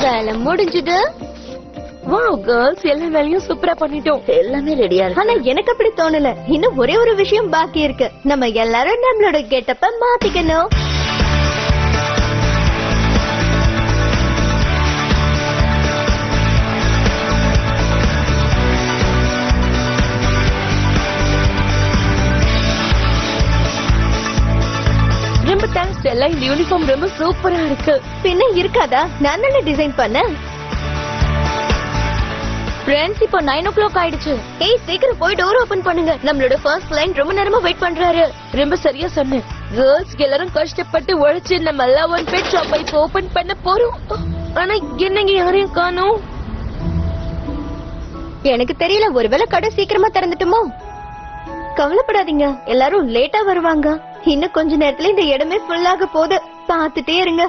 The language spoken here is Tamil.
வேலை முடிஞ்சது. வாவ் கேர்ள்ஸ், எல்லா வேலையும் சூப்பரா பண்ணிட்டோம். எல்லாமே ரெடியா இருக்கு. ஆனா எனக்கு அப்படி தோணல. இன்னும் ஒரே ஒரு விஷயம் பாக்கி இருக்கு. நம்ம எல்லாரும் நம்மளோட கெட்டப்ப மாத்திக்கணும். ரொம்ப தேங்க்ஸ் எல்லாம். இந்த யூனிஃபார்ம் ரொம்ப சூப்பரா இருக்கு. பின்ன இருக்காதா? நான் தானே டிசைன் பண்ணேன். ஃப்ரெண்ட்ஸ், இப்போ 9 o'clock ஆயிடுச்சு. ஏய், சீக்கிரம் போய் டோர் ஓபன் பண்ணுங்க. நம்மளோட ஃபர்ஸ்ட் லைன் ரொம்ப நேரமா வெயிட் பண்றாரு. ரொம்ப சரியா சொன்னேன். கேர்ள்ஸ் எல்லாரும் கஷ்டப்பட்டு உழைச்சு நம்ம எல்லாம் ஒன் பெட் ஷாப் இப்போ ஓபன் பண்ண போறோம். ஆனா என்னங்க யாரையும் காணோம். எனக்கு தெரியல, ஒருவேளை கடை சீக்கிரமா திறந்துட்டுமோ? கவலைப்படாதீங்க, எல்லாரும் லேட்டா வருவாங்க. இன்னும் கொஞ்ச நேரத்துல இந்த இடமே ஃபுல்லாக போகுது. பாத்துட்டே இருங்க.